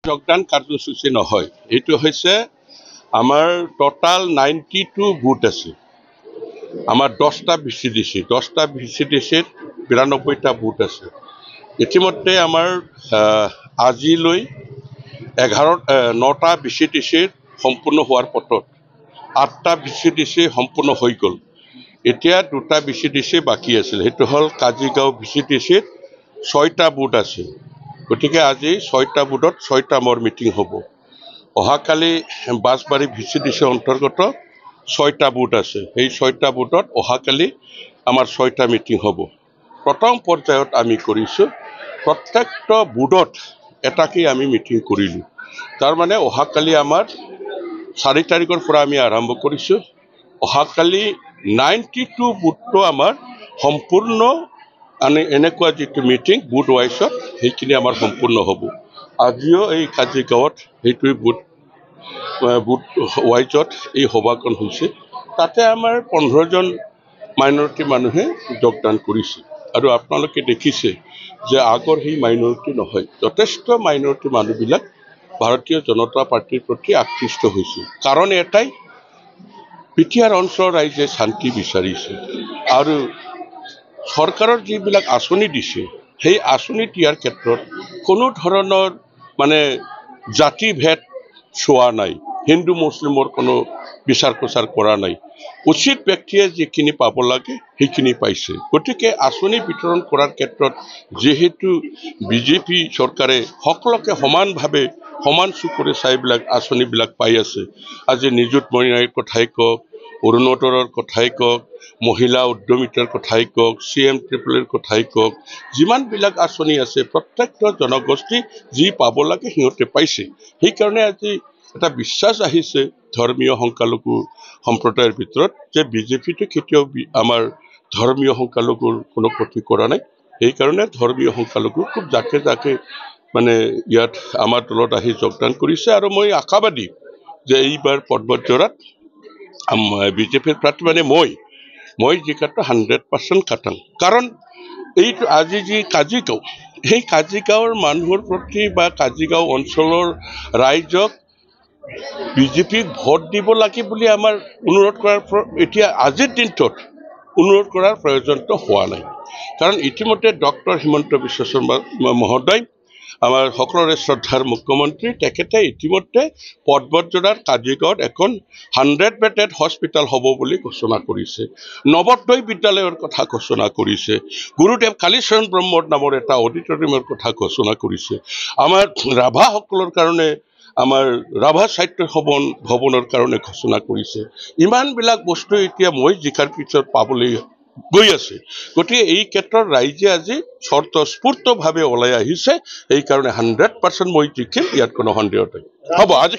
যোগদান কাৰ্যসূচী নহয়, এইটো হৈছে আমাৰ টোটাল 92 বুথ আছে। আমাৰ 10টা VCDC 92টা বুথ আছে। ইতিমধ্যে আমাৰ আজিলৈ 9টা VCDC সম্পূৰ্ণ হোৱাৰ পথত 8টা VCDC সম্পূৰ্ণ হৈ গ'ল। এতিয়া 2টা VCDC বাকী আছিল, সেইটো হ'ল কাজিগাঁও VCDCত 6টা বুথ আছে। গতিকে আজি 6টা বুথত 6টা মোৰ মিটিং হ'ব। অহাকালি বাছবাৰী VCDC অন্তৰ্গত 6টা বুথ আছে। সেই 6টা বুথত অহাকালি আমাৰ 6টা মিটিং হ'ব। প্ৰথম পৰ্যায়ত আমি কৰিছোঁ প্ৰত্যেকটা বুথত এটাকেই আমি মিটিং কৰিলোঁ। তাৰমানে অহাকালি আমাৰ 4 তাৰিখৰ পৰা আমি আৰম্ভ কৰিছোঁ। অহাকালি 92 বুথটো আমাৰ সম্পূৰ্ণ এনেকুৱা যিটো মিটিং বুথ ৱাইজত সেইখিনি আমাৰ সম্পূৰ্ণ হ'ব। আজিও এই কাজিগাঁৱত সেইটোৱে বুথ ৱাইজত এই সভাখন হৈছে। তাতে আমাৰ 15জন মাইনৰিটি মানুহে যোগদান কৰিছে। আৰু আপোনালোকে দেখিছে যে আগৰ সেই মাইনৰিটি নহয়, যথেষ্ট মাইনৰিটি মানুহবিলাক ভাৰতীয় জনতা পাৰ্টিৰ প্ৰতি আকৃষ্ট হৈছে। কাৰণ এটাই, বিটিআৰ অঞ্চলৰ ৰাইজে শান্তি বিচাৰিছে আৰু চৰকাৰৰ যিবিলাক আঁচনি দিছে সেই আঁচনি দিয়াৰ ক্ষেত্ৰত কোনো ধৰণৰ জাতি ভেদ চোৱা নাই, হিন্দু মুছলিমৰ কোনো বিচাৰ প্ৰচাৰ কৰা নাই। উচিত ব্যক্তিয়ে যিখিনি পাব লাগে সেইখিনি পাইছে। গতিকে আঁচনি বিতৰণ কৰাৰ ক্ষেত্ৰত যিহেতু বিজেপি চৰকাৰে সকলোকে সমানভাৱে সমান চকুৰে চাইবিলাক আঁচনিবিলাক পাই আছে। আজি নিযুত মইনাৰ কথাই কওক, অৰুণোদয়ৰ কথাই কওক, মহিলা উদ্যমিতাৰ কথাই কওক, CM-triple কথাই কওক, যিমানবিলাক আঁচনি আছে প্ৰত্যেকটা জনগোষ্ঠী যি পাব লাগে সিহঁতে পাইছে। সেইকাৰণে আজি এটা বিশ্বাস আহিছে ধৰ্মীয় সংখ্যালঘু সম্প্ৰদায়ৰ ভিতৰত যে বিজেপিটো কেতিয়াও আমাৰ ধৰ্মীয় সংখ্যালঘুৰ কোনো ক্ষতি কৰা নাই। সেইকাৰণে ধৰ্মীয় সংখ্যালঘু খুব জাকে জাকে ইয়াত আমাৰ দলত আহি যোগদান কৰিছে। আৰু মই আশাবাদী যে এইবাৰ পৰ্বতজোৰাত বিজেপিৰ প্ৰাৰ্থী মই জিকাটো 100% খাটাং। কাৰণ এইটো আজি যি কাজিগাঁও, সেই কাজিগাঁৱৰ মানুহৰ প্ৰতি বা কাজিগাঁও অঞ্চলৰ ৰাইজক বিজেপিক ভোট দিব লাগে বুলি আমাৰ অনুৰোধ কৰাৰ এতিয়া আজিৰ দিনটোত অনুৰোধ কৰাৰ প্ৰয়োজনটো হোৱা নাই। কাৰণ ইতিমধ্যে ডক্টৰ হিমন্ত বিশ্ব শৰ্মা মহোদয়, আমাৰ সকলোৰে শ্ৰদ্ধাৰ মুখ্যমন্ত্ৰী, তেখেতে ইতিমধ্যে পৰ্বতজোৰাৰ কাজিগাঁৱত এখন 100-বেডেড হস্পিটেল হ'ব বুলি ঘোষণা কৰিছে। নৱোদয় বিদ্যালয়ৰ কথা ঘোষণা কৰিছে। গুৰুদেৱ কালীচৰণ ব্ৰহ্মৰ নামৰ এটা অডিটৰিয়ামৰ কথা ঘোষণা কৰিছে। আমাৰ ৰাভাসকলৰ কাৰণে আমাৰ ৰাভা সাহিত্য ভৱনৰ কাৰণে ঘোষণা কৰিছে। ইমানবিলাক বস্তু এতিয়া মই জিকাৰ পিছত পাবলৈ গৈ আছে। গতিকে এই ক্ষেত্ৰত ৰাইজে আজি স্বতঃস্ফূৰ্তভাৱে ওলাই আহিছে। সেইকাৰণে 100% মই জিকিম, ইয়াত কোনো সন্দেহ নাই। হ'ব আজি।